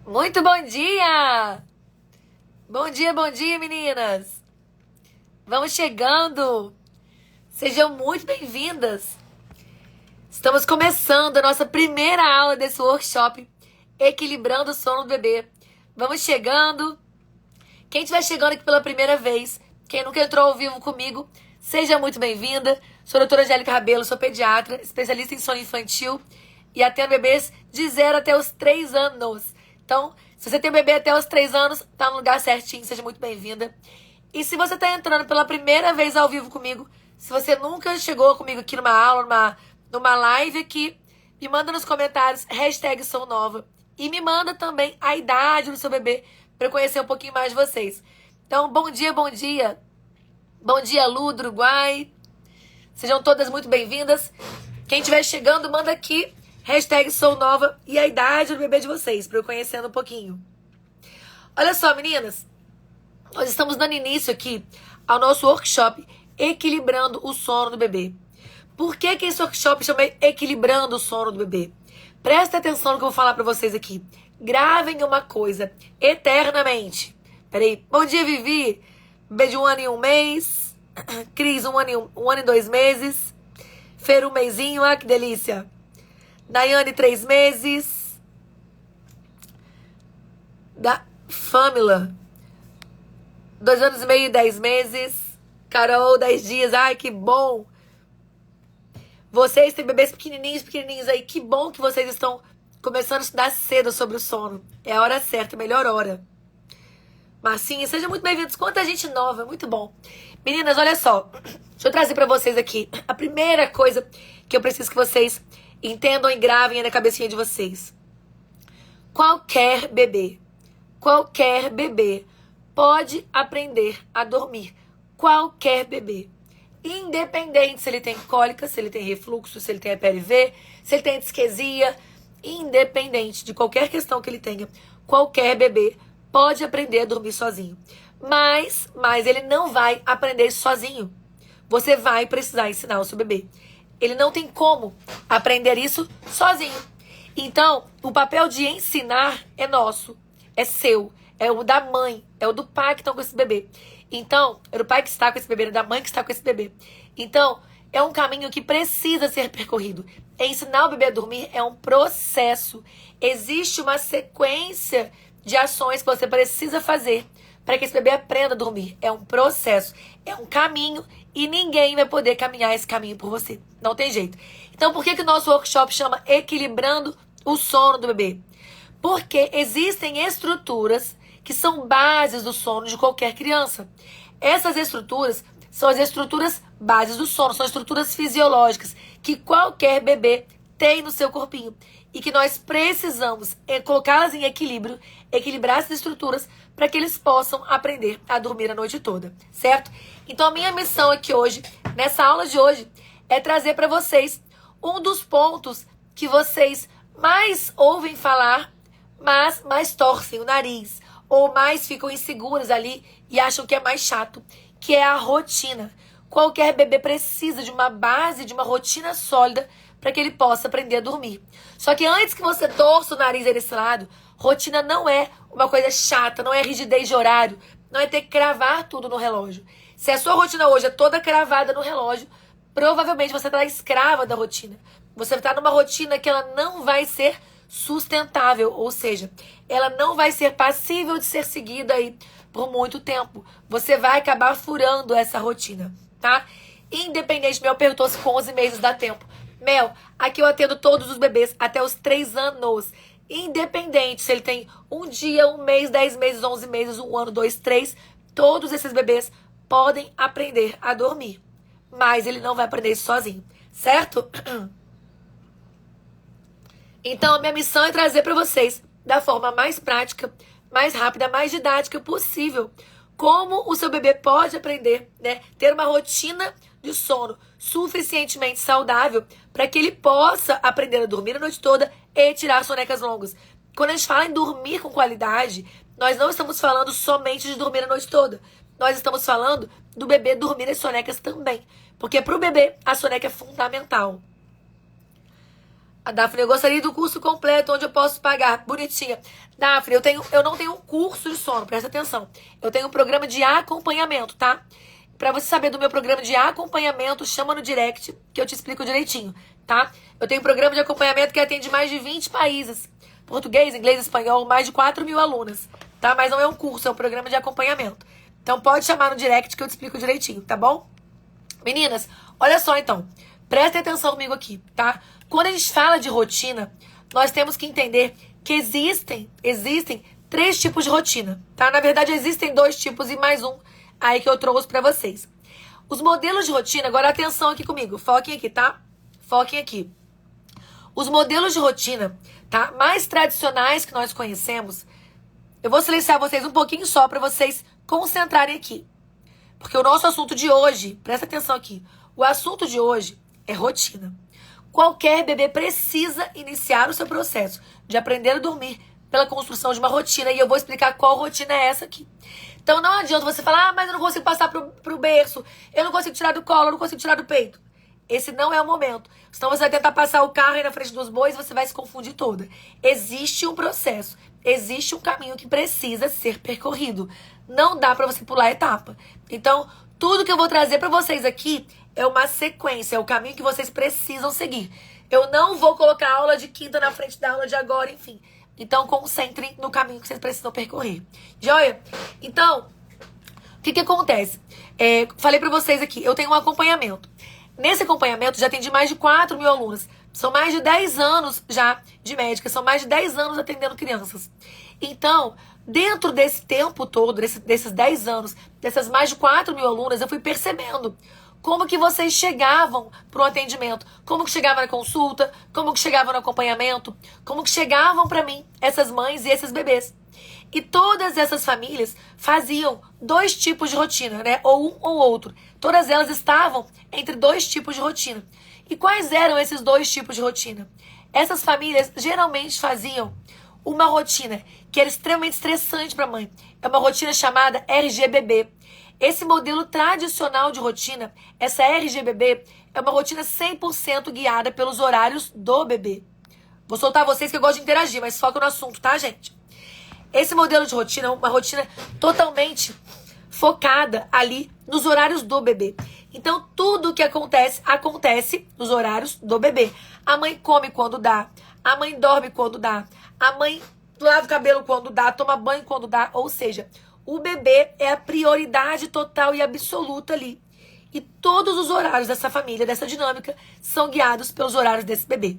Muito bom dia! Bom dia, meninas! Vamos chegando! Sejam muito bem-vindas! Estamos começando a nossa primeira aula desse workshop Equilibrando o Sono do Bebê. Vamos chegando! Quem estiver chegando aqui pela primeira vez, quem nunca entrou ao vivo comigo, seja muito bem-vinda. Sou a doutora Angélica Rabelo, sou pediatra, especialista em sono infantil e atendo bebês de 0 até os 3 anos. Então, se você tem bebê até os 3 anos, tá no lugar certinho, seja muito bem-vinda. E se você tá entrando pela primeira vez ao vivo comigo, se você nunca chegou comigo aqui numa aula, numa live aqui, me manda nos comentários, #SouNova. E me manda também a idade do seu bebê, para eu conhecer um pouquinho mais de vocês. Então, bom dia, bom dia. Bom dia, Lu, do Uruguai. Sejam todas muito bem-vindas. Quem estiver chegando, manda aqui, #SouNova e a idade do bebê de vocês, para eu conhecendo um pouquinho. Olha só, meninas. Nós estamos dando início aqui ao nosso workshop Equilibrando o Sono do Bebê. Por que esse workshop chama Equilibrando o Sono do Bebê? Presta atenção no que eu vou falar para vocês aqui. Gravem uma coisa eternamente. Peraí. Bom dia, Vivi. Bebê de 1 ano e 1 mês. Cris, 1 ano e 2 meses. Fer, 1 mêsinho. Ah, que delícia. Daiane, 3 meses. Da Famila, 2 anos e meio e 10 meses. Carol, 10 dias. Ai, que bom. Vocês têm bebês pequenininhos aí. Que bom que vocês estão começando a estudar cedo sobre o sono. É a hora certa, a melhor hora. Marcinha, sejam muito bem-vindos. Quanta gente nova, muito bom. Meninas, olha só. Deixa eu trazer pra vocês aqui a primeira coisa que eu preciso que vocês entendam e gravem aí na cabecinha de vocês. Qualquer bebê pode aprender a dormir. Qualquer bebê. Independente se ele tem cólica, se ele tem refluxo, se ele tem HPLV, se ele tem disquesia, independente de qualquer questão que ele tenha, qualquer bebê pode aprender a dormir sozinho. Mas ele não vai aprender isso sozinho. Você vai precisar ensinar o seu bebê. Ele não tem como aprender isso sozinho. Então, o papel de ensinar é nosso, é seu, é o da mãe, é o do pai que está com esse bebê. Então, é do pai que está com esse bebê, é da mãe que está com esse bebê. Então, é um caminho que precisa ser percorrido. Ensinar o bebê a dormir é um processo. Existe uma sequência de ações que você precisa fazer para que esse bebê aprenda a dormir. É um processo, é um caminho e ninguém vai poder caminhar esse caminho por você. Não tem jeito. Então, por que o nosso workshop chama Equilibrando o Sono do Bebê? Porque existem estruturas que são bases do sono de qualquer criança. Essas estruturas são as estruturas bases do sono, são estruturas fisiológicas que qualquer bebê tem no seu corpinho e que nós precisamos colocá-las em equilíbrio, equilibrar essas estruturas para que eles possam aprender a dormir a noite toda, certo? Então a minha missão aqui hoje, nessa aula de hoje, é trazer para vocês um dos pontos que vocês mais ouvem falar, mas mais torcem o nariz, ou mais ficam inseguras ali e acham que é mais chato, que é a rotina. Qualquer bebê precisa de uma base, de uma rotina sólida para que ele possa aprender a dormir. Só que antes que você torça o nariz aí desse lado, rotina não é uma coisa chata, não é rigidez de horário, não é ter que cravar tudo no relógio. Se a sua rotina hoje é toda cravada no relógio, provavelmente você está escrava da rotina. Você está numa rotina que ela não vai ser sustentável, ou seja, ela não vai ser passível de ser seguida aí por muito tempo. Você vai acabar furando essa rotina, tá? Independente, Mel perguntou se com 11 meses dá tempo. Mel, aqui eu atendo todos os bebês até os 3 anos. Independente se ele tem 1 dia, 1 mês, 10 meses, 11 meses, 1 ano, 2, 3, todos esses bebês podem aprender a dormir. Mas ele não vai aprender isso sozinho, certo? Então, a minha missão é trazer para vocês, da forma mais prática, mais rápida, mais didática possível, como o seu bebê pode aprender, né? Ter uma rotina de sono suficientemente saudável para que ele possa aprender a dormir a noite toda e tirar sonecas longas. Quando a gente fala em dormir com qualidade, nós não estamos falando somente de dormir a noite toda. Nós estamos falando do bebê dormir as sonecas também. Porque para o bebê, a soneca é fundamental. A Daphne, eu gostaria do curso completo, onde eu posso pagar. Bonitinha. Daphne, eu não tenho um curso de sono, presta atenção. Eu tenho um programa de acompanhamento, tá? Pra você saber do meu programa de acompanhamento, chama no direct, que eu te explico direitinho, tá? Eu tenho um programa de acompanhamento que atende mais de 20 países. Português, inglês, espanhol, mais de 4.000 alunas, tá? Mas não é um curso, é um programa de acompanhamento. Então pode chamar no direct que eu te explico direitinho, tá bom? Meninas, olha só então. Prestem atenção comigo aqui, tá? Quando a gente fala de rotina, nós temos que entender que existem 3 tipos de rotina, tá? Na verdade, existem 2 tipos e mais um aí que eu trouxe pra vocês. Os modelos de rotina, agora atenção aqui comigo, foquem aqui, tá? Foquem aqui. Os modelos de rotina, tá? Mais tradicionais que nós conhecemos, eu vou silenciar vocês um pouquinho só pra vocês concentrarem aqui. Porque o nosso assunto de hoje, presta atenção aqui, o assunto de hoje é rotina. Qualquer bebê precisa iniciar o seu processo de aprender a dormir pela construção de uma rotina. E eu vou explicar qual rotina é essa aqui. Então não adianta você falar, mas eu não consigo passar pro berço, eu não consigo tirar do colo, eu não consigo tirar do peito. Esse não é o momento. Senão você vai tentar passar o carro aí na frente dos bois e você vai se confundir toda. Existe um processo, existe um caminho que precisa ser percorrido. Não dá pra você pular a etapa. Então, tudo que eu vou trazer pra vocês aqui é uma sequência, é o caminho que vocês precisam seguir. Eu não vou colocar a aula de quinta na frente da aula de agora, enfim. Então, concentrem no caminho que vocês precisam percorrer. Joia? Então, o que acontece? Falei pra vocês aqui, eu tenho um acompanhamento. Nesse acompanhamento, já atendi mais de 4.000 alunas. São mais de 10 anos já de médica, são mais de 10 anos atendendo crianças. Então, dentro desse tempo todo, desses 10 anos, dessas mais de 4.000 alunas, eu fui percebendo como que vocês chegavam para o atendimento, como que chegavam na consulta, como que chegavam no acompanhamento, como que chegavam para mim, essas mães e esses bebês. E todas essas famílias faziam 2 tipos de rotina, né? Ou um ou outro. Todas elas estavam entre 2 tipos de rotina. E quais eram esses 2 tipos de rotina? Essas famílias geralmente faziam uma rotina que era extremamente estressante para a mãe. É uma rotina chamada RGBB. Esse modelo tradicional de rotina, essa RGBB, é uma rotina 100% guiada pelos horários do bebê. Vou soltar vocês que eu gosto de interagir, mas foca no assunto, tá, gente? Esse modelo de rotina é uma rotina totalmente focada ali nos horários do bebê. Então, tudo que acontece nos horários do bebê. A mãe come quando dá, a mãe dorme quando dá, a mãe lava o cabelo quando dá, toma banho quando dá. Ou seja, o bebê é a prioridade total e absoluta ali. E todos os horários dessa família, dessa dinâmica, são guiados pelos horários desse bebê.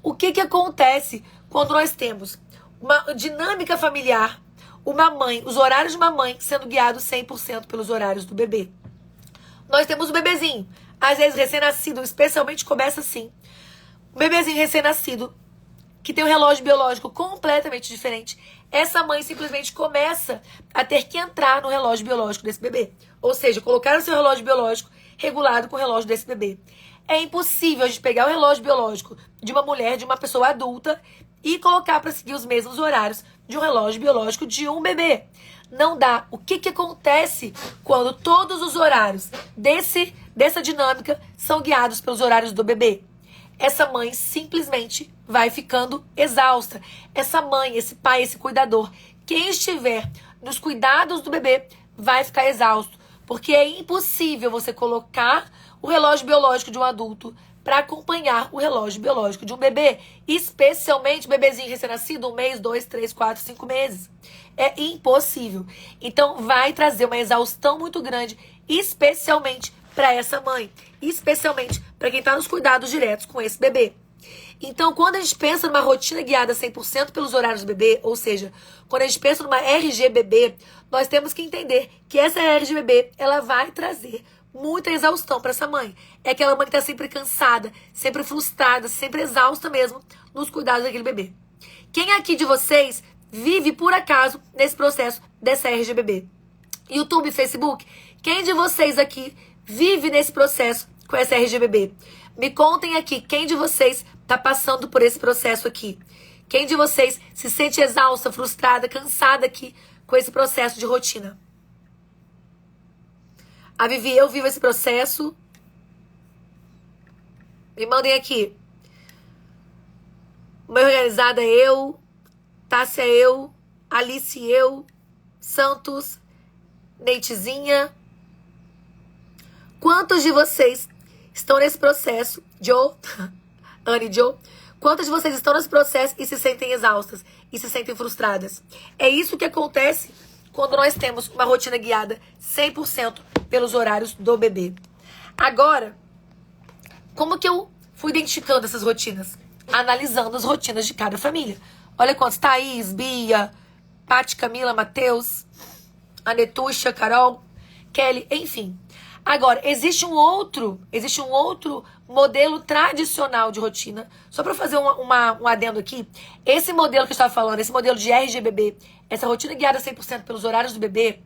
O que acontece quando nós temos uma dinâmica familiar, uma mãe, os horários de uma mãe sendo guiados 100% pelos horários do bebê? Nós temos o bebezinho, às vezes recém-nascido, especialmente começa assim. Um bebezinho recém-nascido, que tem um relógio biológico completamente diferente. Essa mãe simplesmente começa a ter que entrar no relógio biológico desse bebê. Ou seja, colocar o seu relógio biológico regulado com o relógio desse bebê. É impossível a gente pegar o relógio biológico de uma mulher, de uma pessoa adulta, e colocar para seguir os mesmos horários de um relógio biológico de um bebê. Não dá. O que acontece quando todos os horários dessa dinâmica são guiados pelos horários do bebê? Essa mãe simplesmente vai ficando exausta. Essa mãe, esse pai, esse cuidador, quem estiver nos cuidados do bebê vai ficar exausto. Porque é impossível você colocar o relógio biológico de um adulto para acompanhar o relógio biológico de um bebê, especialmente bebezinho recém-nascido, 1 mês, 2, 3, 4, 5 meses. É impossível. Então vai trazer uma exaustão muito grande, especialmente para essa mãe, especialmente para quem está nos cuidados diretos com esse bebê. Então, quando a gente pensa numa rotina guiada 100% pelos horários do bebê, ou seja, quando a gente pensa numa RGBB, nós temos que entender que essa RGBB, ela vai trazer muita exaustão para essa mãe. É aquela mãe que está sempre cansada, sempre frustrada, sempre exausta mesmo nos cuidados daquele bebê. Quem aqui de vocês vive, por acaso, nesse processo dessa RGBB? YouTube, Facebook, quem de vocês aqui vive nesse processo com essa RGBB? Me contem aqui, quem de vocês está passando por esse processo aqui? Quem de vocês se sente exausta, frustrada, cansada aqui com esse processo de rotina? A Vivi, eu vivo esse processo. Me mandem aqui. Uma organizada eu, Tássia eu, Alice eu, Santos, Neitezinha. Quantos de vocês estão nesse processo? Joe, Anne e Joe. Quantas de vocês estão nesse processo e se sentem exaustas e se sentem frustradas? É isso que acontece quando nós temos uma rotina guiada 100% pelos horários do bebê. Agora, como que eu fui identificando essas rotinas? Analisando as rotinas de cada família. Olha quantos: Thaís, Bia, Paty, Camila, Matheus, Anetuxa, Carol, Kelly, enfim. Agora, existe um outro modelo tradicional de rotina. Só para fazer um adendo aqui, esse modelo que eu estava falando, esse modelo de RGBB, essa rotina guiada 100% pelos horários do bebê,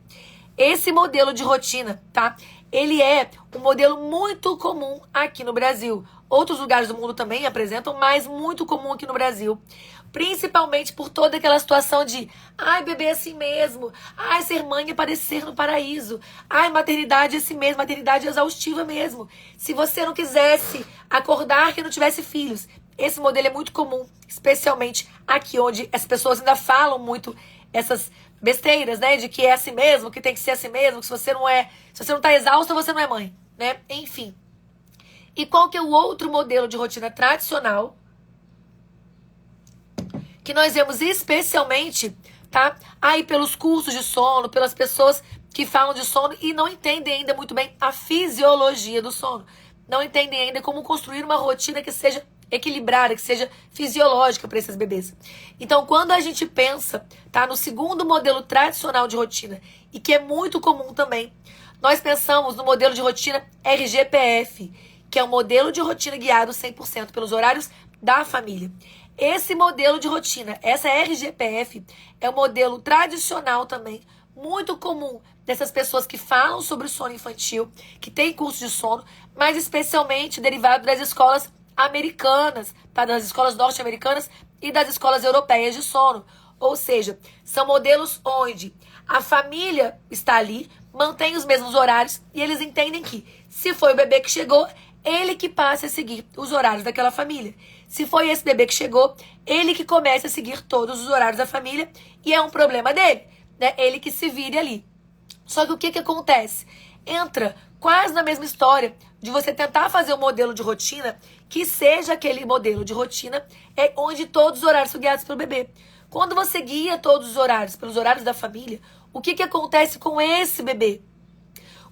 esse modelo de rotina, tá? Ele é um modelo muito comum aqui no Brasil. Outros lugares do mundo também apresentam, mas muito comum aqui no Brasil. Principalmente por toda aquela situação de: ai, bebê é assim mesmo. Ai, ser mãe é padecer no paraíso. Ai, maternidade é assim mesmo. Maternidade é exaustiva mesmo. Se você não quisesse acordar que não tivesse filhos. Esse modelo é muito comum, especialmente aqui onde as pessoas ainda falam muito essas besteiras, né? De que é assim mesmo, que tem que ser assim mesmo, que se você não tá exausta, você não é mãe, né? Enfim. E qual que é o outro modelo de rotina tradicional que nós vemos especialmente, tá? Aí pelos cursos de sono, pelas pessoas que falam de sono e não entendem ainda muito bem a fisiologia do sono. Não entendem ainda como construir uma rotina que seja equilibrada, que seja fisiológica para esses bebês. Então, quando a gente pensa, tá, no segundo modelo tradicional de rotina, e que é muito comum também, nós pensamos no modelo de rotina RGPF, que é um modelo de rotina guiado 100% pelos horários da família. Esse modelo de rotina, essa RGPF, é um modelo tradicional também, muito comum dessas pessoas que falam sobre sono infantil, que tem curso de sono, mas especialmente derivado das escolas americanas, tá? Das escolas norte-americanas e das escolas europeias de sono. Ou seja, são modelos onde a família está ali, mantém os mesmos horários e eles entendem que, se foi o bebê que chegou, ele que passa a seguir os horários daquela família. Se foi esse bebê que chegou, ele que começa a seguir todos os horários da família e é um problema dele, né? Ele que se vire ali. Só que o que acontece? Entra quase na mesma história de você tentar fazer um modelo de rotina que seja aquele modelo de rotina onde todos os horários são guiados pelo bebê. Quando você guia todos os horários pelos horários da família, o que acontece com esse bebê?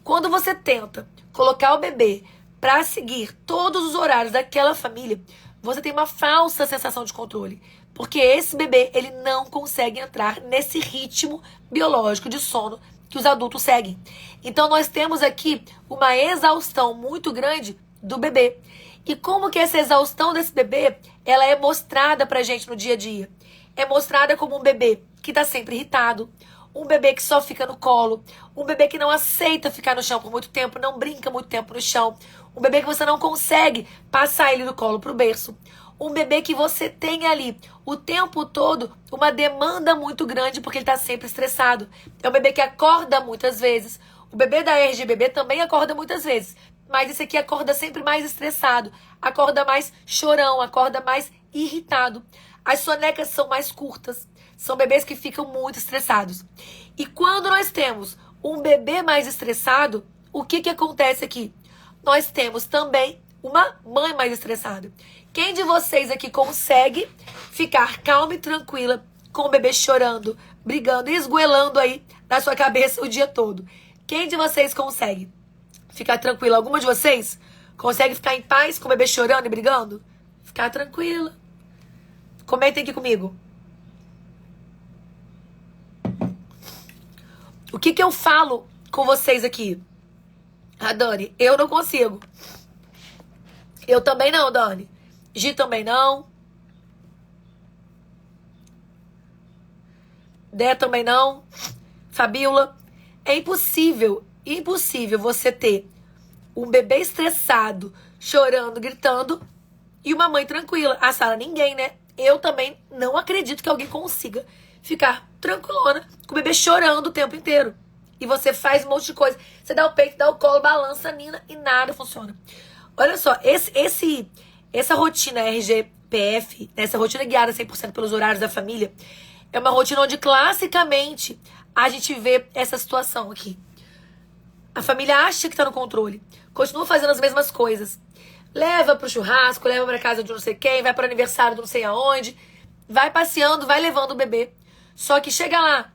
Quando você tenta colocar o bebê para seguir todos os horários daquela família, você tem uma falsa sensação de controle. Porque esse bebê, ele não consegue entrar nesse ritmo biológico de sono que os adultos seguem. Então, nós temos aqui uma exaustão muito grande do bebê. E como que essa exaustão desse bebê, ela é mostrada pra gente no dia a dia? É mostrada como um bebê que tá sempre irritado, um bebê que só fica no colo, um bebê que não aceita ficar no chão por muito tempo, não brinca muito tempo no chão, um bebê que você não consegue passar ele do colo pro berço, um bebê que você tem ali o tempo todo uma demanda muito grande porque ele tá sempre estressado. É um bebê que acorda muitas vezes. O bebê da RGBB também acorda muitas vezes, mas esse aqui acorda sempre mais estressado, acorda mais chorão, acorda mais irritado. As sonecas são mais curtas. São bebês que ficam muito estressados. E quando nós temos um bebê mais estressado, o que acontece aqui? Nós temos também uma mãe mais estressada. Quem de vocês aqui consegue ficar calma e tranquila com o bebê chorando, brigando e esgoelando aí na sua cabeça o dia todo? Quem de vocês consegue ficar tranquila? Alguma de vocês consegue ficar em paz com o bebê chorando e brigando? Ficar tranquila. Comentem aqui comigo. O que eu falo com vocês aqui? Ah, Dani, eu não consigo. Eu também não, Dani. Gi também não. Dé também não. Fabiola. É impossível você ter um bebê estressado, chorando, gritando, e uma mãe tranquila. A Sara, ninguém, né? Eu também não acredito que alguém consiga ficar tranquilona com o bebê chorando o tempo inteiro. E você faz um monte de coisa. Você dá o peito, dá o colo, balança, nina e nada funciona. Olha só, essa rotina PF, nessa rotina guiada 100% pelos horários da família, é uma rotina onde classicamente a gente vê essa situação aqui. A família acha que tá no controle, continua fazendo as mesmas coisas. Leva pro churrasco, leva pra casa de não sei quem, vai pro aniversário de não sei aonde, vai passeando, vai levando o bebê. Só que chega lá,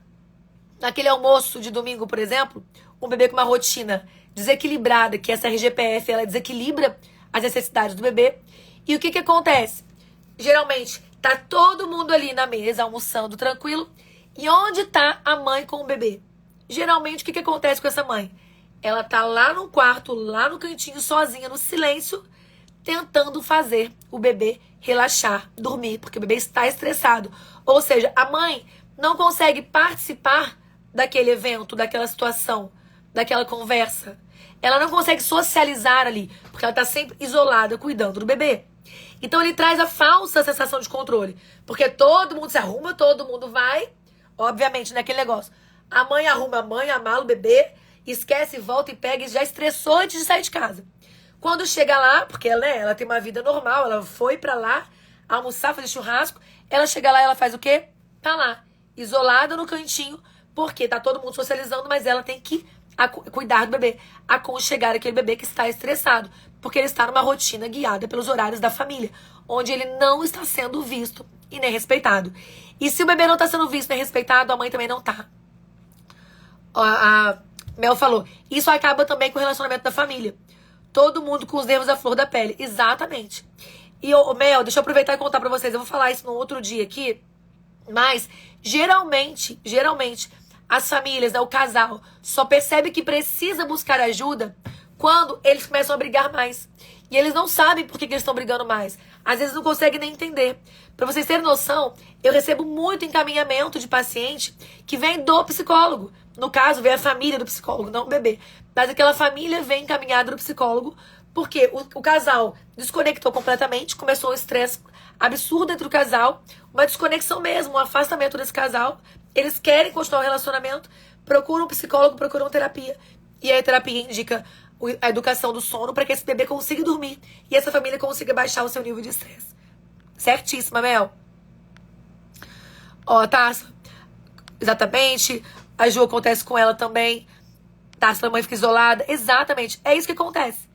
naquele almoço de domingo, por exemplo, um bebê com uma rotina desequilibrada, que essa RGPF, ela desequilibra as necessidades do bebê. E o que acontece? Geralmente, tá todo mundo ali na mesa, almoçando tranquilo. E onde tá a mãe com o bebê? Geralmente, o que acontece com essa mãe? Ela tá lá no quarto, lá no cantinho, sozinha, no silêncio, tentando fazer o bebê relaxar, dormir, porque o bebê está estressado. Ou seja, a mãe não consegue participar daquele evento, daquela situação, daquela conversa. Ela não consegue socializar ali, porque ela está sempre isolada, cuidando do bebê. Então ele traz a falsa sensação de controle, porque todo mundo se arruma, todo mundo vai, obviamente, naquele negócio. A mãe arruma a mãe, amala o bebê, esquece, volta e pega e já estressou antes de sair de casa. Quando chega lá, porque ela tem uma vida normal, ela foi pra lá almoçar, fazer churrasco, ela chega lá e ela faz o quê? Tá lá, isolada no cantinho, porque tá todo mundo socializando, mas ela tem que cuidar do bebê, aconchegar aquele bebê que está estressado, porque ele está numa rotina guiada pelos horários da família, onde ele não está sendo visto e nem respeitado. E se o bebê não está sendo visto nem respeitado, a mãe também não tá. A Mel falou, isso acaba também com o relacionamento da família. Todo mundo com os nervos à flor da pele. Exatamente. E, Mel, deixa eu aproveitar e contar pra vocês. Eu vou falar isso num outro dia aqui. Mas, geralmente, as famílias, né, o casal, só percebe que precisa buscar ajuda quando eles começam a brigar mais. E eles não sabem por que eles estão brigando mais. Às vezes não conseguem nem entender. Pra vocês terem noção, eu recebo muito encaminhamento de paciente que vem do psicólogo. No caso, vem a família do psicólogo, não o bebê. Mas aquela família vem encaminhada do psicólogo porque o casal desconectou completamente, começou um estresse absurdo entre o casal, uma desconexão mesmo, um afastamento desse casal. Eles querem continuar o relacionamento, procuram um psicólogo, procuram terapia. E aí a terapia indica a educação do sono para que esse bebê consiga dormir e essa família consiga baixar o seu nível de estresse. Certíssima, Mel. Ó, Tassa. Exatamente. A Ju acontece com ela também. Tassa, a mãe fica isolada. Exatamente. É isso que acontece.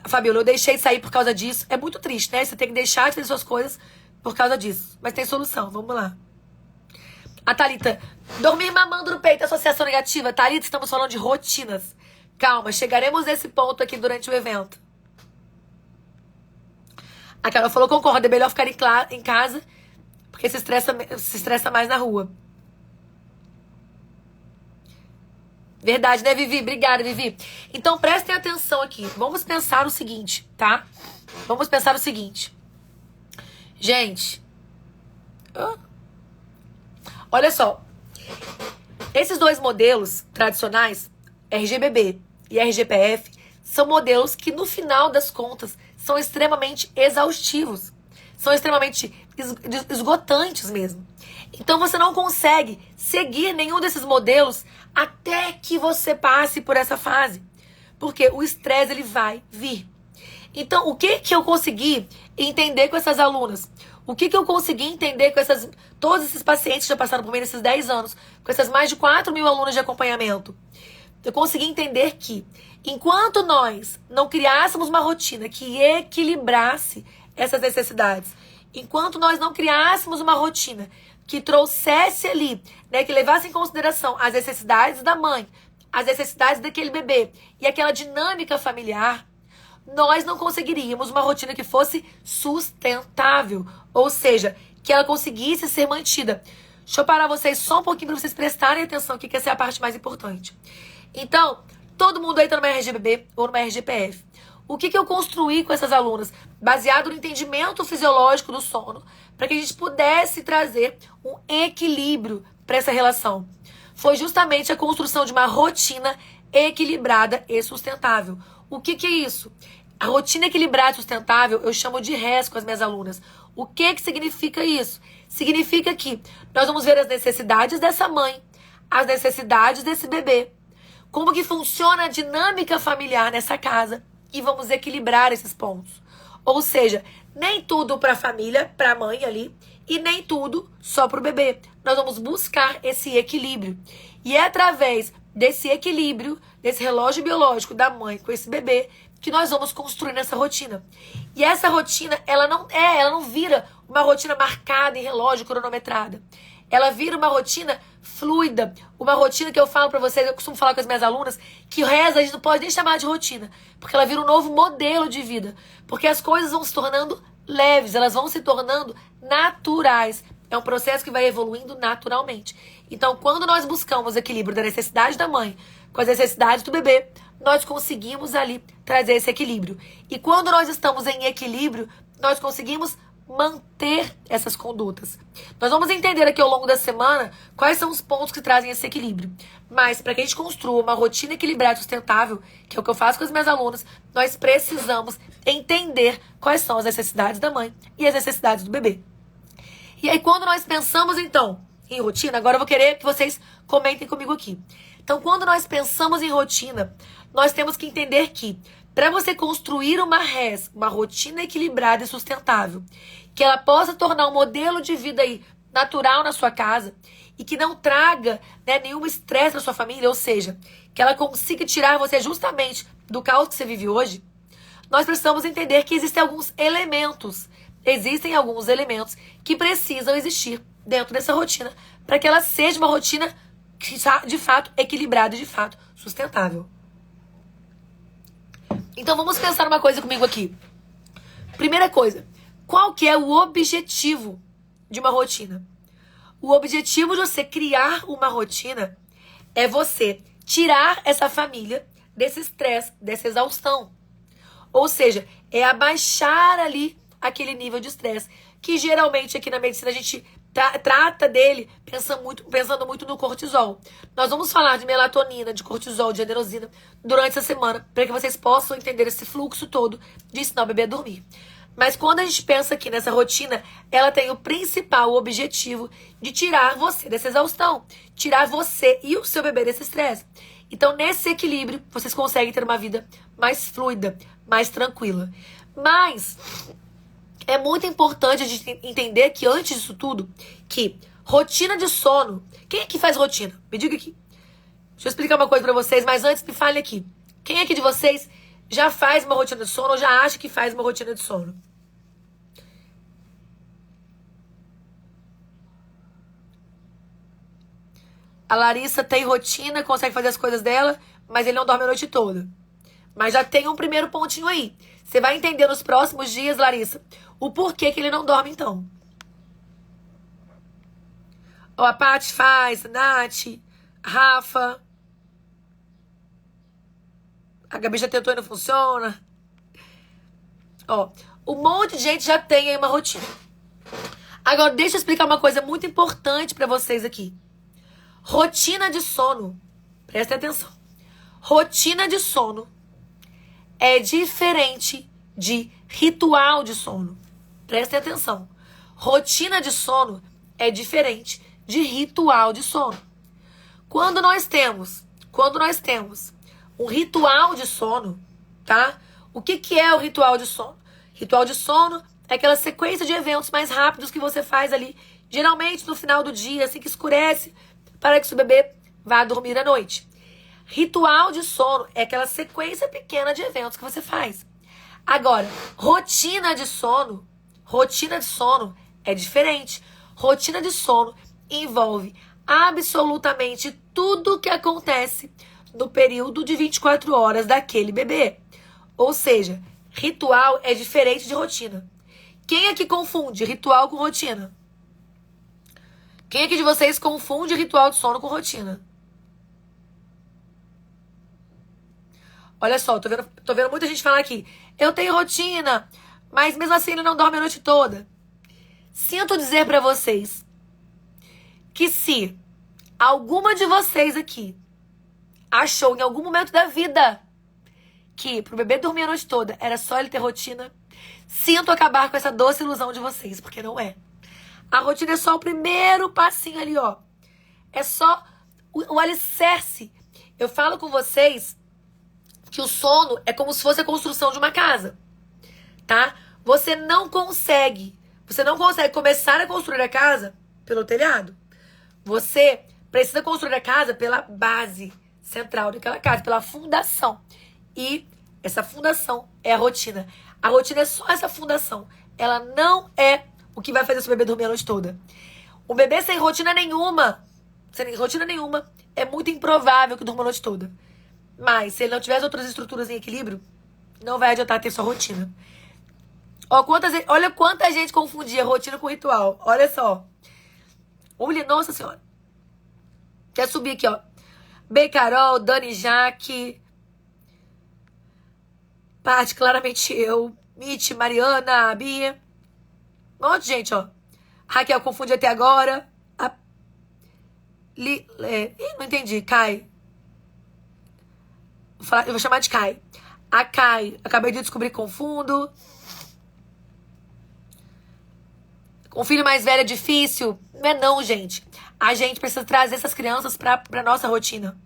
Fabiola, eu deixei de sair por causa disso. É muito triste, né? Você tem que deixar de fazer suas coisas por causa disso. Mas tem solução. Vamos lá. A Thalita, dormir mamando no peito, associação negativa. Thalita, estamos falando de rotinas. Calma, chegaremos nesse ponto aqui durante o evento. A Carol falou, concordo, é melhor ficar em casa, porque se estressa mais na rua. Verdade, né, Vivi? Obrigada, Vivi. Então, prestem atenção aqui. Vamos pensar o seguinte, tá? Vamos pensar o seguinte. Gente. Olha só. Esses dois modelos tradicionais, RGBB e RGPF, são modelos que, no final das contas, são extremamente exaustivos. São extremamente esgotantes mesmo. Então, você não consegue seguir nenhum desses modelos até que você passe por essa fase. Porque o estresse, ele vai vir. Então, o que eu consegui entender com essas alunas? O que eu consegui entender com todos esses pacientes que já passaram por mim nesses 10 anos, com essas mais de 4.000 alunas de acompanhamento? Eu consegui entender que, enquanto nós não criássemos uma rotina que equilibrasse essas necessidades, enquanto nós não criássemos uma rotina que trouxesse ali, né, que levasse em consideração as necessidades da mãe, as necessidades daquele bebê e aquela dinâmica familiar, nós não conseguiríamos uma rotina que fosse sustentável, ou seja, que ela conseguisse ser mantida. Deixa eu parar vocês só um pouquinho para vocês prestarem atenção aqui, que essa é a parte mais importante. Então, todo mundo aí tá numa RGBB ou numa RGPF. O que eu construí com essas alunas? Baseado no entendimento fisiológico do sono, para que a gente pudesse trazer um equilíbrio para essa relação. Foi justamente a construção de uma rotina equilibrada e sustentável. O que é isso? A rotina equilibrada e sustentável eu chamo de RES com as minhas alunas. O que significa isso? Significa que nós vamos ver as necessidades dessa mãe, as necessidades desse bebê, como que funciona a dinâmica familiar nessa casa e vamos equilibrar esses pontos. Ou seja, nem tudo para a família, para a mãe ali, e nem tudo só para o bebê. Nós vamos buscar esse equilíbrio. E é através desse equilíbrio, desse relógio biológico da mãe com esse bebê, que nós vamos construindo essa rotina. E essa rotina, ela não vira uma rotina marcada em relógio, cronometrada. Ela vira uma rotina fluida, uma rotina que eu falo pra vocês, eu costumo falar com as minhas alunas, que reza a gente não pode nem chamar de rotina, porque ela vira um novo modelo de vida, porque as coisas vão se tornando leves, elas vão se tornando naturais. É um processo que vai evoluindo naturalmente. Então, quando nós buscamos o equilíbrio da necessidade da mãe com as necessidades do bebê, nós conseguimos ali trazer esse equilíbrio. E quando nós estamos em equilíbrio, nós conseguimos manter essas condutas. Nós vamos entender aqui ao longo da semana quais são os pontos que trazem esse equilíbrio. Mas para que a gente construa uma rotina equilibrada e sustentável, que é o que eu faço com as minhas alunas, nós precisamos entender quais são as necessidades da mãe e as necessidades do bebê. E aí quando nós pensamos então em rotina, agora eu vou querer que vocês comentem comigo aqui. Então quando nós pensamos em rotina, nós temos que entender que para você construir uma rotina equilibrada e sustentável, que ela possa tornar um modelo de vida aí natural na sua casa e que não traga, né, nenhum estresse na sua família, ou seja, que ela consiga tirar você justamente do caos que você vive hoje, nós precisamos entender que existem alguns elementos que precisam existir dentro dessa rotina para que ela seja uma rotina de fato equilibrada e de fato sustentável. Então vamos pensar uma coisa comigo aqui. Primeira coisa, qual que é o objetivo de uma rotina? O objetivo de você criar uma rotina é você tirar essa família desse estresse, dessa exaustão. Ou seja, é abaixar ali aquele nível de estresse, que geralmente aqui na medicina a gente trata dele pensando muito no cortisol. Nós vamos falar de melatonina, de cortisol, de adenosina durante essa semana, para que vocês possam entender esse fluxo todo de ensinar o bebê a dormir. Mas quando a gente pensa aqui nessa rotina, ela tem o principal objetivo de tirar você dessa exaustão, tirar você e o seu bebê desse estresse. Então, nesse equilíbrio, vocês conseguem ter uma vida mais fluida, mais tranquila. Mas é muito importante a gente entender que antes disso tudo, que rotina de sono... Quem é que faz rotina? Me diga aqui. Deixa eu explicar uma coisa pra vocês, mas antes me fale aqui. Quem aqui de vocês já faz uma rotina de sono ou já acha que faz uma rotina de sono? A Larissa tem rotina, consegue fazer as coisas dela, mas ele não dorme a noite toda. Mas já tem um primeiro pontinho aí. Você vai entender nos próximos dias, Larissa, o porquê que ele não dorme, então. Ó, a Paty faz, a Nath, a Rafa. A Gabi já tentou e não funciona. Ó, um monte de gente já tem aí uma rotina. Agora, deixa eu explicar uma coisa muito importante pra vocês aqui. Rotina de sono. Prestem atenção. Rotina de sono é diferente de ritual de sono. Prestem atenção. Rotina de sono é diferente de ritual de sono. Quando nós temos um ritual de sono, tá? O que é o ritual de sono? Ritual de sono é aquela sequência de eventos mais rápidos que você faz ali, geralmente no final do dia, assim que escurece, para que seu bebê vá dormir à noite. Ritual de sono é aquela sequência pequena de eventos que você faz. Agora, rotina de sono é diferente. Rotina de sono envolve absolutamente tudo que acontece no período de 24 horas daquele bebê. Ou seja, ritual é diferente de rotina. Quem aqui confunde ritual com rotina? Quem aqui de vocês confunde ritual de sono com rotina? Olha só, tô vendo muita gente falar aqui. Eu tenho rotina, mas mesmo assim ele não dorme a noite toda. Sinto dizer pra vocês que se alguma de vocês aqui achou em algum momento da vida que pro bebê dormir a noite toda era só ele ter rotina, sinto acabar com essa doce ilusão de vocês, porque não é. A rotina é só o primeiro passinho ali, ó. É só o alicerce. Eu falo com vocês que o sono é como se fosse a construção de uma casa, tá? Você não consegue começar a construir a casa pelo telhado. Você precisa construir a casa pela base central daquela casa, pela fundação. E essa fundação é a rotina. A rotina é só essa fundação. Ela não é o que vai fazer seu bebê dormir a noite toda. Um bebê sem rotina nenhuma, é muito improvável que durma a noite toda. Mas se ele não tiver as outras estruturas em equilíbrio, não vai adiantar ter sua rotina. Olha quanta gente confundia rotina com ritual. Olha só. Nossa senhora. Quer subir aqui, ó. B. Carol, Dani Jaque, Paty, claramente eu, Mitch, Mariana, Bia. Um monte de gente, ó. Raquel confunde até agora. Não entendi. Kai. Eu vou chamar de Kai. A Kai, acabei de descobrir que confundo. Com filho mais velho é difícil? Não é não, gente. A gente precisa trazer essas crianças pra nossa rotina.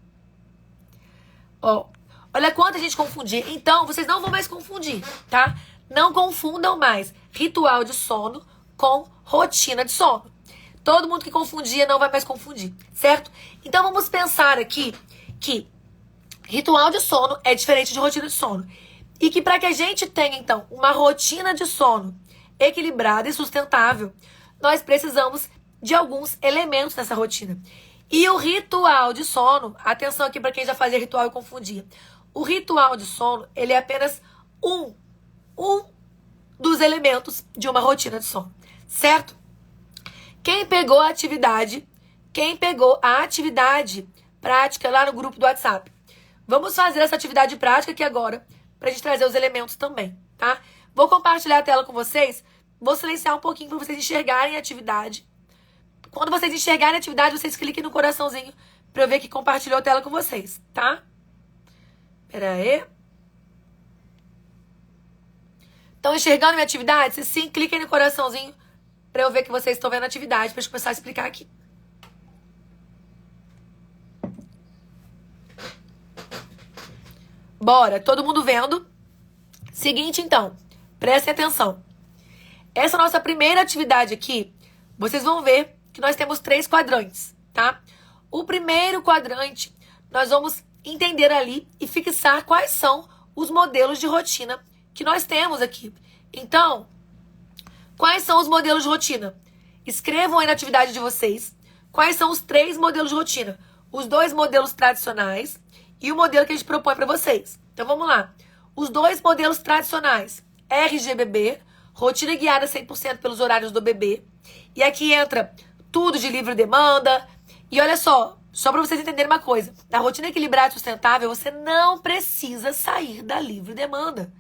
Ó, olha quanta gente confundir. Então, vocês não vão mais confundir, tá? Não confundam mais ritual de sono com rotina de sono. Todo mundo que confundia não vai mais confundir, certo? Então, vamos pensar aqui que ritual de sono é diferente de rotina de sono. E que para que a gente tenha, então, uma rotina de sono equilibrada e sustentável, nós precisamos de alguns elementos nessa rotina. E o ritual de sono, atenção aqui para quem já fazia ritual e confundia. O ritual de sono, ele é apenas um dos elementos de uma rotina de sono, certo? Quem pegou a atividade prática lá no grupo do WhatsApp? Vamos fazer essa atividade prática aqui agora, pra gente trazer os elementos também, tá? Vou compartilhar a tela com vocês, vou silenciar um pouquinho para vocês enxergarem a atividade. Quando vocês enxergarem a atividade, vocês cliquem no coraçãozinho pra eu ver que compartilhou a tela com vocês, tá? Pera aí. Estão enxergando minha atividade? Se sim, cliquem no coraçãozinho pra eu ver que vocês estão vendo a atividade, pra gente começar a explicar aqui. Bora, todo mundo vendo? Seguinte, então, prestem atenção. Essa nossa primeira atividade aqui, vocês vão ver que nós temos 3 quadrantes, tá? O primeiro quadrante, nós vamos entender ali e fixar quais são os modelos de rotina que nós temos aqui. Então, quais são os modelos de rotina? Escrevam aí na atividade de vocês quais são os 3 modelos de rotina. Os 2 modelos tradicionais e o modelo que a gente propõe para vocês. Então, vamos lá. Os 2 modelos tradicionais, RGBB, rotina guiada 100% pelos horários do bebê. E aqui entra tudo de livre demanda. E olha só para vocês entenderem uma coisa. Na rotina equilibrada e sustentável, você não precisa sair da livre demanda.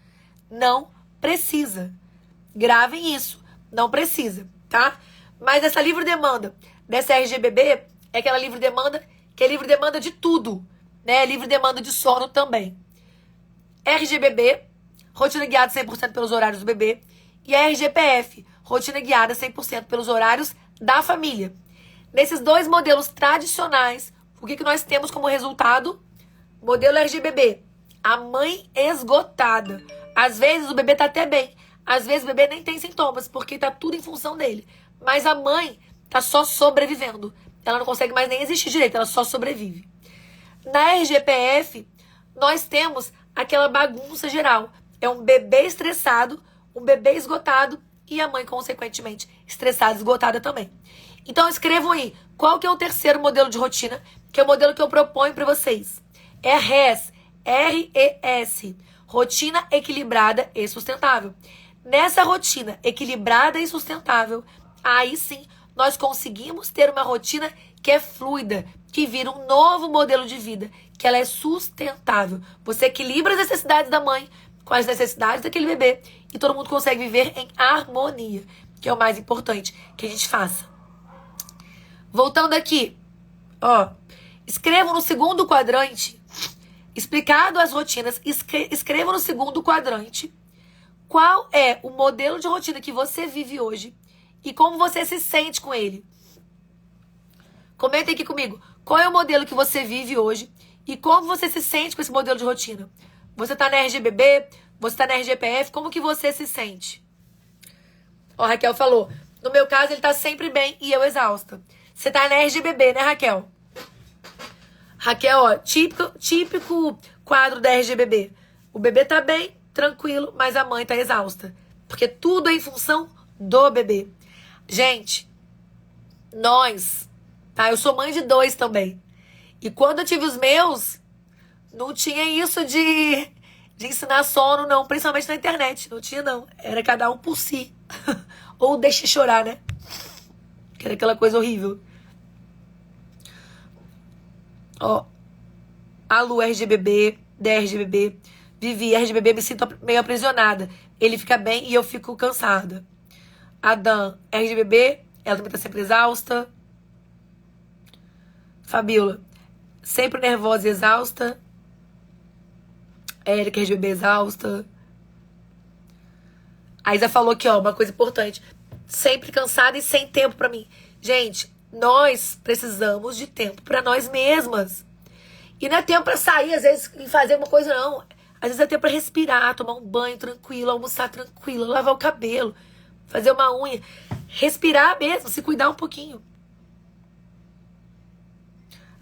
Não precisa. Gravem isso. Não precisa, tá? Mas essa livre demanda dessa RGBB é aquela livre demanda que é livre demanda de tudo, né? Livre demanda de sono também. RGBB, rotina guiada 100% pelos horários do bebê. E a RGPF, rotina guiada 100% pelos horários da família. Nesses 2 modelos tradicionais, o que nós temos como resultado? Modelo RGBB, a mãe esgotada. Às vezes o bebê tá até bem, às vezes o bebê nem tem sintomas, porque tá tudo em função dele. Mas a mãe tá só sobrevivendo. Ela não consegue mais nem existir direito, ela só sobrevive. Na RGPF, nós temos aquela bagunça geral. É um bebê estressado, um bebê esgotado e a mãe, consequentemente, estressada e esgotada também. Então, escrevam aí qual que é o terceiro modelo de rotina, que é o modelo que eu proponho para vocês. É RES, R-E-S, rotina equilibrada e sustentável. Nessa rotina equilibrada e sustentável, aí sim, nós conseguimos ter uma rotina que é fluida, que vira um novo modelo de vida, que ela é sustentável. Você equilibra as necessidades da mãe com as necessidades daquele bebê e todo mundo consegue viver em harmonia, que é o mais importante que a gente faça. Voltando aqui, ó, escrevam no segundo quadrante, explicado as rotinas, escrevam no segundo quadrante qual é o modelo de rotina que você vive hoje e como você se sente com ele. Comentem aqui comigo, qual é o modelo que você vive hoje e como você se sente com esse modelo de rotina. Você tá na RGBB, você tá na RGPF, como que você se sente? Ó, a Raquel falou, no meu caso ele tá sempre bem e eu exausta. Você tá na RGBB, né, Raquel? Raquel, ó, típico quadro da RGBB. O bebê tá bem, tranquilo, mas a mãe tá exausta. Porque tudo é em função do bebê. Gente, nós, tá? Eu sou mãe de 2 também. E quando eu tive os meus, não tinha isso de ensinar sono, não. Principalmente na internet. Não tinha, não. Era cada um por si. Ou deixa chorar, né? Que era aquela coisa horrível. Ó. A Lu, RGBB, DRGBB. Vivi, RGBB, me sinto meio aprisionada. Ele fica bem e eu fico cansada. A Dan, RGBB, ela também tá sempre exausta. Fabiola, sempre nervosa e exausta. Érica, RGBB, exausta. A Isa falou aqui, ó, uma coisa importante. Sempre cansada e sem tempo pra mim. Gente, nós precisamos de tempo pra nós mesmas. E não é tempo pra sair, às vezes, e fazer uma coisa, não. Às vezes é tempo pra respirar, tomar um banho tranquilo, almoçar tranquilo, lavar o cabelo, fazer uma unha. Respirar mesmo, se cuidar um pouquinho.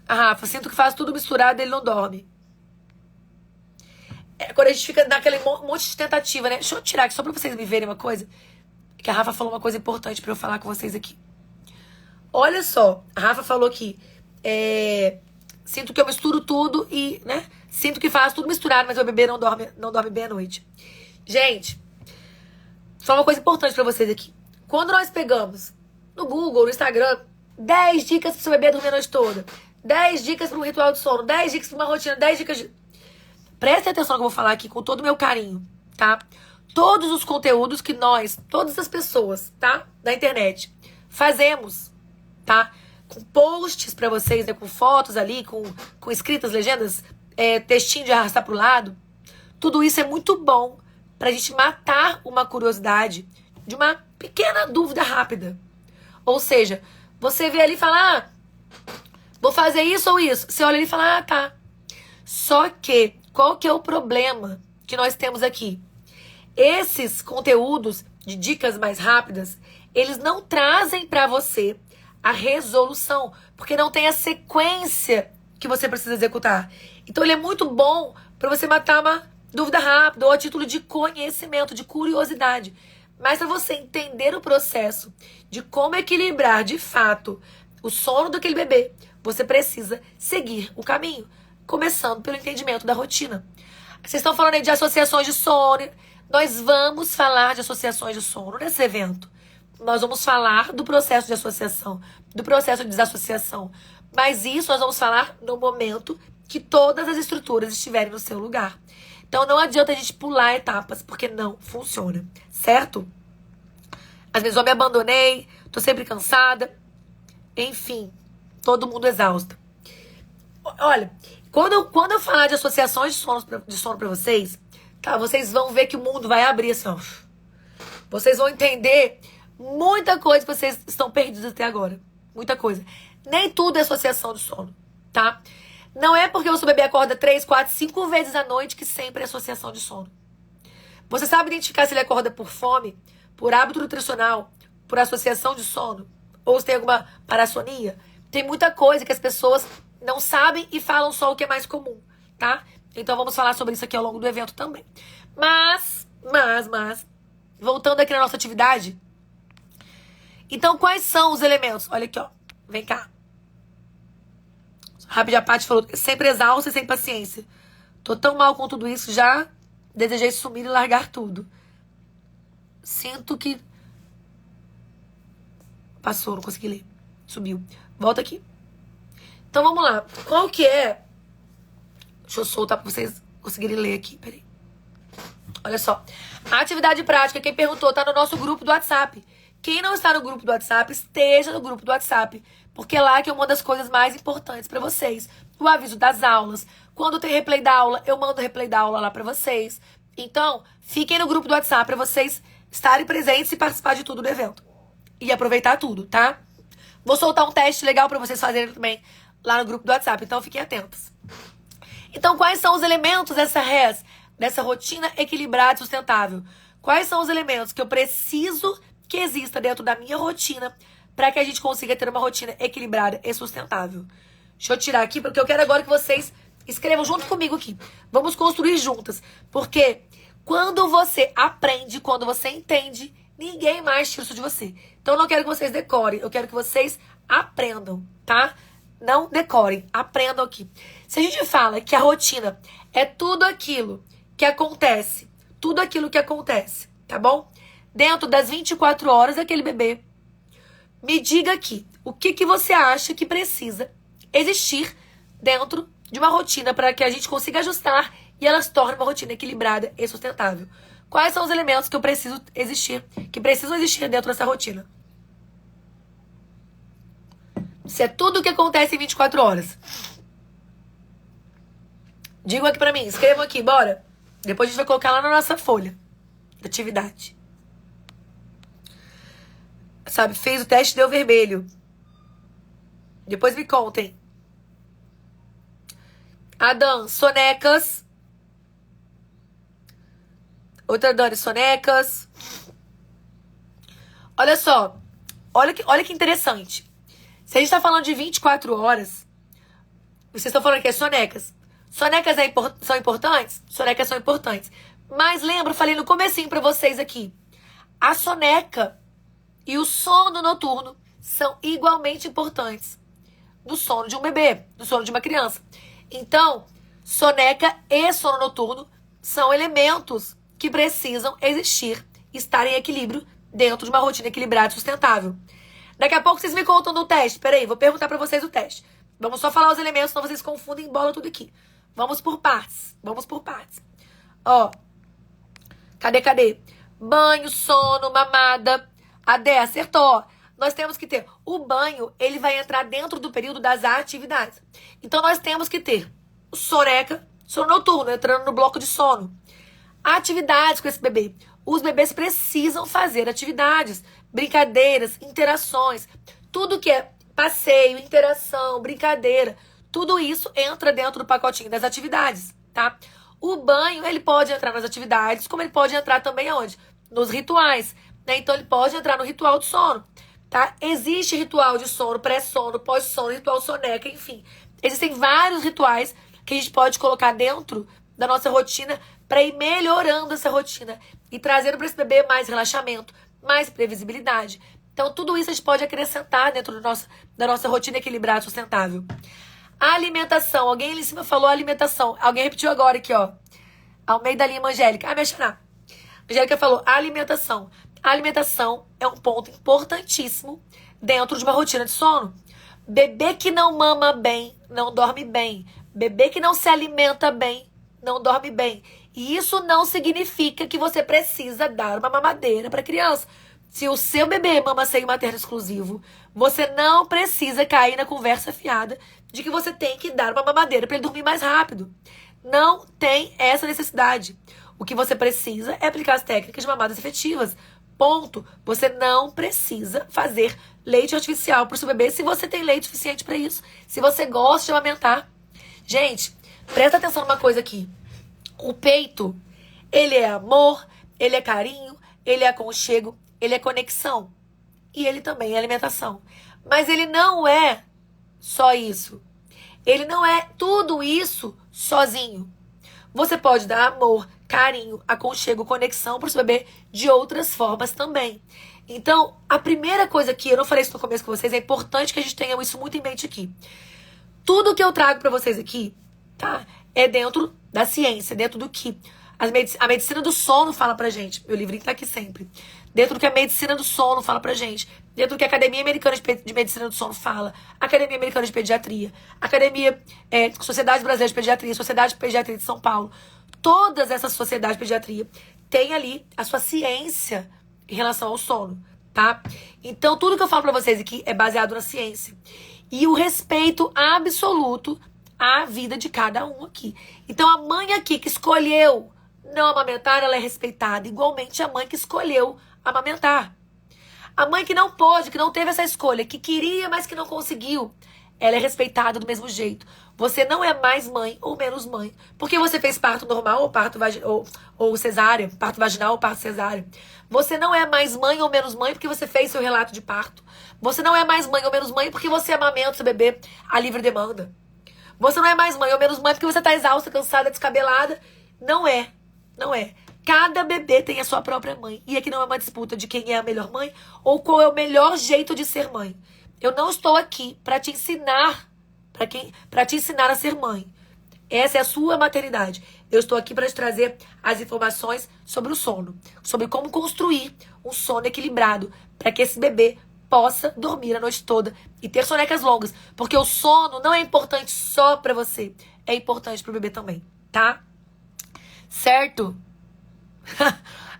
A Rafa, sinto que faz tudo misturado e ele não dorme. É, quando a gente fica naquele monte de tentativa, né? Deixa eu tirar aqui só pra vocês me verem uma coisa. Que a Rafa falou uma coisa importante pra eu falar com vocês aqui. Olha só, a Rafa falou aqui. Sinto que eu misturo tudo e, né? Sinto que faz tudo misturado, mas meu bebê não dorme bem à noite. Gente, só uma coisa importante pra vocês aqui. Quando nós pegamos no Google, no Instagram, 10 dicas pro seu bebê dormir a noite toda, 10 dicas para um ritual de sono, 10 dicas para uma rotina, 10 dicas de... Prestem atenção no que eu vou falar aqui com todo o meu carinho, tá? Todos os conteúdos que nós, todas as pessoas, tá? Da internet, fazemos, tá? Com posts pra vocês, né? Com fotos ali, com escritas, legendas, textinho de arrastar pro lado. Tudo isso é muito bom pra gente matar uma curiosidade de uma pequena dúvida rápida. Ou seja, você vê ali e fala, vou fazer isso ou isso. Você olha ali e fala, tá. Só que, qual que é o problema que nós temos aqui? Esses conteúdos de dicas mais rápidas, eles não trazem pra você a resolução, porque não tem a sequência que você precisa executar. Então ele é muito bom para você matar uma dúvida rápida ou a título de conhecimento, de curiosidade. Mas para você entender o processo de como equilibrar de fato o sono daquele bebê, você precisa seguir o caminho, começando pelo entendimento da rotina. Vocês estão falando aí de associações de sono. Nós vamos falar de associações de sono nesse evento. Nós vamos falar do processo de associação, do processo de desassociação. Mas isso nós vamos falar no momento que todas as estruturas estiverem no seu lugar. Então não adianta a gente pular etapas, porque não funciona, certo? Às vezes eu me abandonei, tô sempre cansada. Enfim, todo mundo exausto. Olha, quando eu falar de associações de sono pra vocês, tá, vocês vão ver que o mundo vai abrir assim, ó. Vocês vão entender muita coisa que vocês estão perdidos até agora. Muita coisa. Nem tudo é associação de sono, tá? Não é porque o seu bebê acorda 3, 4, 5 vezes à noite que sempre é associação de sono. Você sabe identificar se ele acorda por fome, por hábito nutricional, por associação de sono? Ou se tem alguma parassonia? Tem muita coisa que as pessoas não sabem e falam só o que é mais comum, tá? Então vamos falar sobre isso aqui ao longo do evento também. Mas, voltando aqui na nossa atividade. Então, quais são os elementos? Olha aqui, ó. Vem cá. Rápida Paty falou, sempre exausta e sem paciência. Tô tão mal com tudo isso, já desejei sumir e largar tudo. Sinto que... Passou, não consegui ler. Subiu. Volta aqui. Então, vamos lá. Qual que é... Deixa eu soltar pra vocês conseguirem ler aqui. Peraí. Olha só. A atividade prática, quem perguntou, tá no nosso grupo do WhatsApp. Quem não está no grupo do WhatsApp, esteja no grupo do WhatsApp. Porque é lá que eu mando as coisas mais importantes pra vocês. O aviso das aulas. Quando tem replay da aula, eu mando o replay da aula lá pra vocês. Então, fiquem no grupo do WhatsApp pra vocês estarem presentes e participar de tudo do evento. E aproveitar tudo, tá? Vou soltar um teste legal pra vocês fazerem também lá no grupo do WhatsApp. Então, fiquem atentos. Então, quais são os elementos dessa rotina equilibrada e sustentável? Quais são os elementos que eu preciso que exista dentro da minha rotina para que a gente consiga ter uma rotina equilibrada e sustentável. Deixa eu tirar aqui, porque eu quero agora que vocês escrevam junto comigo aqui. Vamos construir juntas. Porque quando você aprende, quando você entende, ninguém mais tira isso de você. Então eu não quero que vocês decorem, eu quero que vocês aprendam, tá? Não decorem, aprendam aqui. Se a gente fala que a rotina é tudo aquilo que acontece, tá bom? Dentro das 24 horas daquele bebê, me diga aqui, o que você acha que precisa existir dentro de uma rotina para que a gente consiga ajustar e ela se torne uma rotina equilibrada e sustentável. Quais são os elementos que precisam existir dentro dessa rotina? Se é tudo o que acontece em 24 horas. Digam aqui pra mim, escrevam aqui, bora. Depois a gente vai colocar lá na nossa folha de atividade. Sabe, fez o teste, deu vermelho. Depois me contem. Adam, sonecas. Outra Dani, sonecas. Olha só. Olha que interessante. Se a gente tá falando de 24 horas, vocês estão falando que é sonecas. Sonecas são importantes? Sonecas são importantes. Mas lembra, eu falei no comecinho pra vocês aqui. A soneca e o sono noturno são igualmente importantes no sono de um bebê, no sono de uma criança. Então, soneca e sono noturno são elementos que precisam existir, estar em equilíbrio dentro de uma rotina equilibrada e sustentável. Daqui a pouco vocês me contam no teste. Peraí, vou perguntar pra vocês o teste. Vamos só falar os elementos, senão vocês confundem e bola tudo aqui. Vamos por partes. Ó. Cadê? Banho, sono, mamada. A Dé acertou. Nós temos que ter o banho, ele vai entrar dentro do período das atividades. Então nós temos que ter o soneca, sono noturno, entrando no bloco de sono. Atividades com esse bebê. Os bebês precisam fazer atividades, brincadeiras, interações. Tudo que é passeio, interação, brincadeira, tudo isso entra dentro do pacotinho das atividades, tá? O banho, ele pode entrar nas atividades, como ele pode entrar também aonde? Nos rituais, né? Então ele pode entrar no ritual de sono, tá? Existe ritual de sono, pré-sono, pós-sono, ritual soneca, enfim. Existem vários rituais que a gente pode colocar dentro da nossa rotina para ir melhorando essa rotina e trazendo para esse bebê mais relaxamento, mais previsibilidade. Então, tudo isso a gente pode acrescentar dentro da nossa rotina equilibrada e sustentável. A alimentação. Alguém ali em cima falou alimentação. Alguém repetiu agora aqui, ó. Almeida Lima, Angélica. Ah, minha xará. Angélica falou alimentação. A alimentação é um ponto importantíssimo dentro de uma rotina de sono. Bebê que não mama bem, não dorme bem. Bebê que não se alimenta bem, não dorme bem. E isso não significa que você precisa dar uma mamadeira para a criança. Se o seu bebê mama seio materno exclusivo, você não precisa cair na conversa fiada de que você tem que dar uma mamadeira para ele dormir mais rápido. Não tem essa necessidade. O que você precisa é aplicar as técnicas de mamadas efetivas. Ponto. Você não precisa fazer leite artificial para o seu bebê se você tem leite suficiente para isso. Se você gosta de amamentar. Gente, presta atenção numa coisa aqui. O peito, ele é amor, ele é carinho, ele é aconchego, ele é conexão. E ele também é alimentação. Mas ele não é só isso. Ele não é tudo isso sozinho. Você pode dar amor, carinho, aconchego, conexão para o seu bebê de outras formas também. Então, a primeira coisa que eu não falei isso no começo com vocês, é importante que a gente tenha isso muito em mente aqui. Tudo que eu trago para vocês aqui, tá? É dentro da ciência, dentro do que a medicina do sono fala pra gente. Meu livrinho tá aqui sempre. Dentro do que a medicina do sono fala pra gente. Dentro do que a Academia Americana de Medicina do Sono fala. Academia Americana de Pediatria. Sociedade Brasileira de Pediatria. Sociedade de Pediatria de São Paulo. Todas essas sociedades de pediatria têm ali a sua ciência em relação ao sono, tá? Então, tudo que eu falo pra vocês aqui é baseado na ciência. E o respeito absoluto à vida de cada um aqui. Então, a mãe aqui que escolheu não amamentar, ela é respeitada. Igualmente, a mãe que escolheu amamentar. A mãe que não pôde, que não teve essa escolha, que queria, mas que não conseguiu, ela é respeitada do mesmo jeito. Você não é mais mãe ou menos mãe porque você fez parto normal ou parto ou cesárea, parto vaginal ou parto cesárea. Você não é mais mãe ou menos mãe porque você fez seu relato de parto. Você não é mais mãe ou menos mãe porque você amamenta seu bebê a livre demanda. Você não é mais mãe ou menos mãe porque você tá exausta, cansada, descabelada. Não é. Não é. Cada bebê tem a sua própria mãe. E aqui não é uma disputa de quem é a melhor mãe ou qual é o melhor jeito de ser mãe. Eu não estou aqui para te ensinar, para te ensinar a ser mãe. Essa é a sua maternidade. Eu estou aqui para te trazer as informações sobre o sono, sobre como construir um sono equilibrado para que esse bebê possa dormir a noite toda e ter sonecas longas, porque o sono não é importante só para você, é importante para o bebê também, tá? Certo?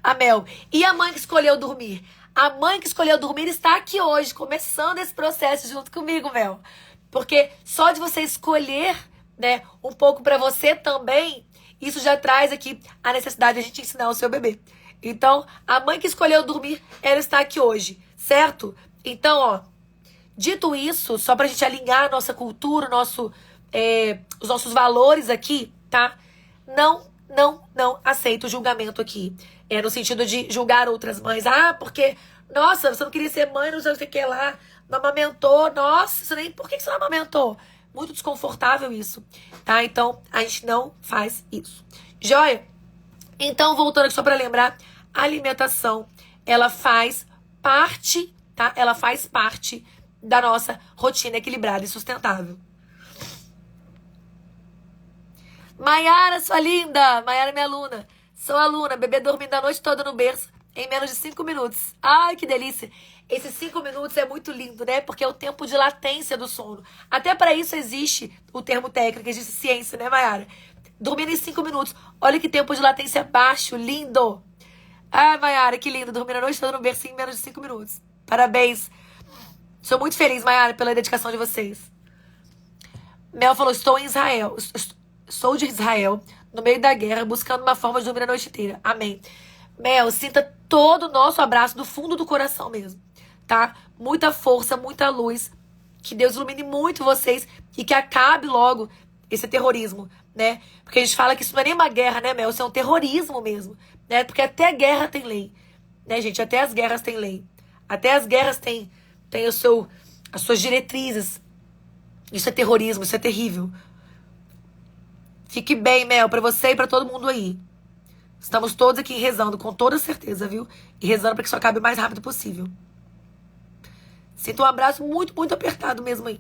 A Mel. E a mãe que escolheu dormir? A mãe que escolheu dormir está aqui hoje, começando esse processo junto comigo, Mel. Porque só de você escolher, né, um pouco para você também, isso já traz aqui a necessidade de a gente ensinar o seu bebê. Então, a mãe que escolheu dormir, ela está aqui hoje, certo? Então, ó, dito isso, só pra gente alinhar a nossa cultura, os nossos valores aqui, tá? Não aceito julgamento aqui. No sentido de julgar outras mães. Ah, porque, nossa, você não queria ser mãe, não sei o que lá, não amamentou, nossa, por que você não amamentou? Muito desconfortável isso, tá? Então, a gente não faz isso. Joia? Então, voltando aqui só pra lembrar, a alimentação, ela faz parte, tá? Ela faz parte da nossa rotina equilibrada e sustentável. Maiara, sua linda! Maiara, minha aluna. Sou aluna, bebê dormindo a noite toda no berço em menos de 5 minutos. Ai, que delícia! Esses 5 minutos é muito lindo, né? Porque é o tempo de latência do sono. Até para isso existe o termo técnico, existe ciência, né, Maiara? Dormindo em 5 minutos. Olha que tempo de latência baixo, lindo! Ai, Maiara, que lindo. Dormindo a noite toda no berço em menos de 5 minutos. Parabéns. Sou muito feliz, Maiara, pela dedicação de vocês. Mel falou, estou em Israel. Sou de Israel, no meio da guerra, buscando uma forma de dormir a noite inteira. Amém. Mel, sinta todo o nosso abraço do fundo do coração mesmo, tá? Muita força, muita luz. Que Deus ilumine muito vocês e que acabe logo esse terrorismo, né? Porque a gente fala que isso não é nem uma guerra, né, Mel? Isso é um terrorismo mesmo, né? Porque até guerra tem lei, né, gente? Até as guerras têm lei. Até as guerras têm as suas diretrizes. Isso é terrorismo, isso é terrível. Fique bem, Mel, pra você e pra todo mundo aí. Estamos todos aqui rezando com toda certeza, viu? E rezando pra que isso acabe o mais rápido possível. Sinto um abraço muito, muito apertado mesmo aí.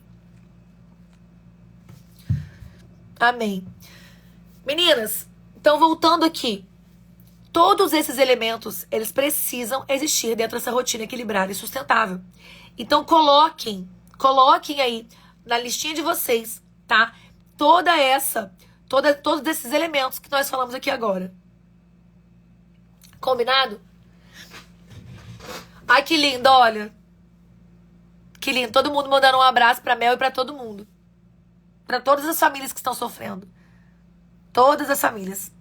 Amém. Meninas, então voltando aqui. Todos esses elementos, eles precisam existir dentro dessa rotina equilibrada e sustentável. Então coloquem aí na listinha de vocês, tá? Todos esses elementos que nós falamos aqui agora. Combinado? Ai, que lindo, olha. Que lindo. Todo mundo mandando um abraço pra Mel e pra todo mundo. Pra todas as famílias que estão sofrendo. Todas as famílias.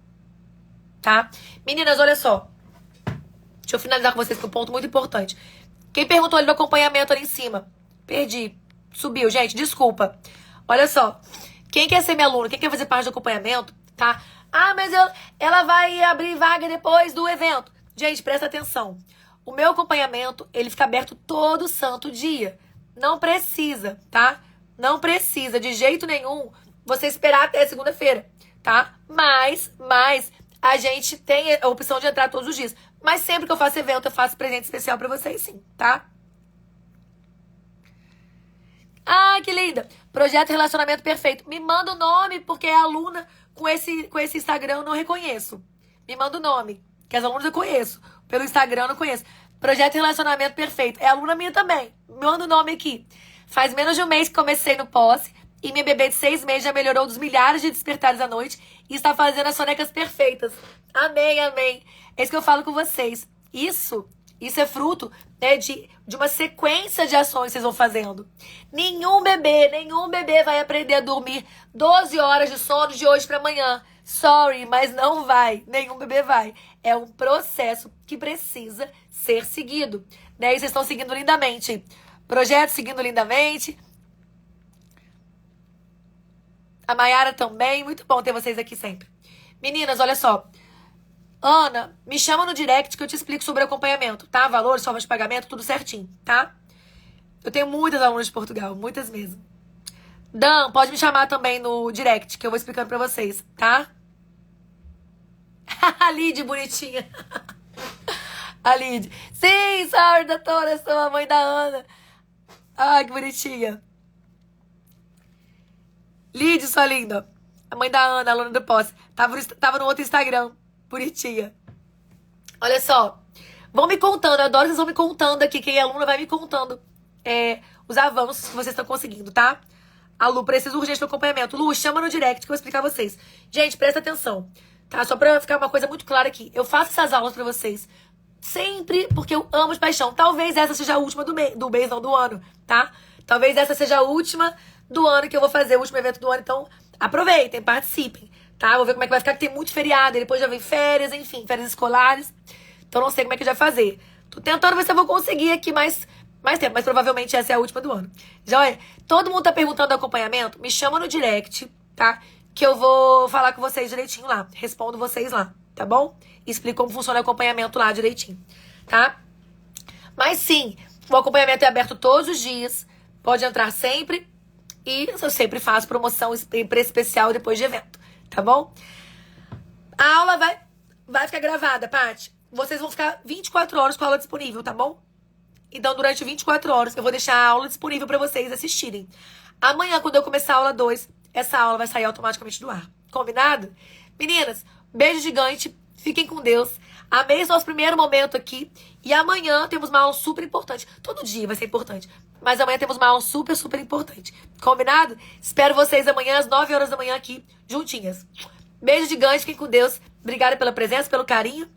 Tá? Meninas, olha só. Deixa eu finalizar com vocês com um ponto muito importante. Quem perguntou ali do acompanhamento ali em cima? Perdi. Subiu, gente. Desculpa. Olha só. Quem quer ser minha aluna, quem quer fazer parte do acompanhamento, tá? Ah, mas ela vai abrir vaga depois do evento. Gente, presta atenção. O meu acompanhamento, ele fica aberto todo santo dia. Não precisa, tá? Não precisa de jeito nenhum você esperar até segunda-feira, tá? Mas a gente tem a opção de entrar todos os dias. Mas sempre que eu faço evento, eu faço presente especial pra vocês, sim, tá? Ah, que linda! Projeto Relacionamento Perfeito. Me manda o nome, porque é aluna com esse Instagram eu não reconheço. Me manda o nome, que as alunas eu conheço. Pelo Instagram eu não conheço. Projeto Relacionamento Perfeito. É aluna minha também. Me manda o nome aqui. Faz menos de um mês que comecei no Posse e minha bebê de 6 meses já melhorou dos milhares de despertares à noite e está fazendo as sonecas perfeitas. Amém, amém. É isso que eu falo com vocês. Isso é fruto, né, de uma sequência de ações que vocês vão fazendo. Nenhum bebê vai aprender a dormir 12 horas de sono de hoje para amanhã. Sorry, mas não vai. Nenhum bebê vai. É um processo que precisa ser seguido. Né? E vocês estão seguindo lindamente. Projeto seguindo lindamente. A Mayara também. Muito bom ter vocês aqui sempre. Meninas, olha só. Ana, me chama no direct que eu te explico sobre acompanhamento, tá? Valores, formas de pagamento, tudo certinho, tá? Eu tenho muitas alunas de Portugal, muitas mesmo. Dan, pode me chamar também no direct, que eu vou explicando pra vocês, tá? A Lid, bonitinha. A Lid. Sim, sorry, doutora, eu sou a mãe da Ana. Ai, que bonitinha. Lid, sua linda. A mãe da Ana, aluna do pós. Tava no outro Instagram. Bonitinha. Olha só. Vão me contando. Eu adoro que vocês vão me contando aqui. Quem é aluna vai me contando os avanços que vocês estão conseguindo, tá? A Lu, precisa urgente do acompanhamento. Lu, chama no direct que eu vou explicar a vocês. Gente, presta atenção. Tá? Só pra ficar uma coisa muito clara aqui. Eu faço essas aulas pra vocês sempre porque eu amo de paixão. Talvez essa seja a última do mês, não do ano, tá? Talvez essa seja a última do ano que eu vou fazer, o último evento do ano. Então, aproveitem, participem, tá? Vou ver como é que vai ficar, que tem muito feriado. E depois já vem férias, enfim, férias escolares. Então, não sei como é que já vai fazer. Tô tentando ver se eu vou conseguir aqui mais tempo, mas provavelmente essa é a última do ano. Joia? Todo mundo tá perguntando do acompanhamento? Me chama no direct, tá? Que eu vou falar com vocês direitinho lá. Respondo vocês lá, tá bom? Explico como funciona o acompanhamento lá direitinho, tá? Mas sim, o acompanhamento é aberto todos os dias. Pode entrar sempre. E eu sempre faço promoção em preço especial depois de evento, tá bom? A aula vai ficar gravada, Paty. Vocês vão ficar 24 horas com a aula disponível, tá bom? Então, durante 24 horas, eu vou deixar a aula disponível pra vocês assistirem. Amanhã, quando eu começar a aula 2, essa aula vai sair automaticamente do ar. Combinado? Meninas, beijo gigante. Fiquem com Deus. Amei esse nosso primeiro momento aqui. E amanhã temos uma aula super importante. Todo dia vai ser importante. Mas amanhã temos uma aula super, super importante. Combinado? Espero vocês amanhã às 9 horas da manhã aqui, juntinhas. Beijo gigante. Fiquem com Deus. Obrigada pela presença, pelo carinho.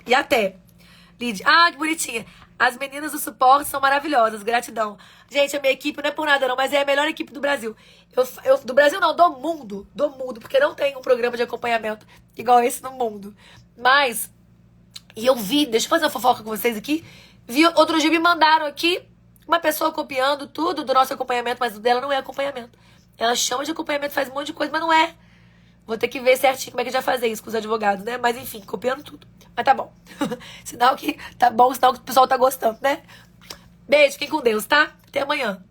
E até. Lid. Ah, que bonitinha. As meninas do suporte são maravilhosas, gratidão. Gente, a minha equipe não é por nada não, mas é a melhor equipe do Brasil. Do Brasil não, do mundo, porque não tem um programa de acompanhamento igual esse no mundo. Mas, e eu vi, deixa eu fazer uma fofoca com vocês aqui, outro dia me mandaram aqui uma pessoa copiando tudo do nosso acompanhamento, mas o dela não é acompanhamento. Ela chama de acompanhamento, faz um monte de coisa, mas não é. Vou ter que ver certinho como é que a gente vai fazer isso com os advogados, né? Mas enfim, copiando tudo. Mas tá bom. Sinal que tá bom, sinal que o pessoal tá gostando, né? Beijo, fiquem com Deus, tá? Até amanhã.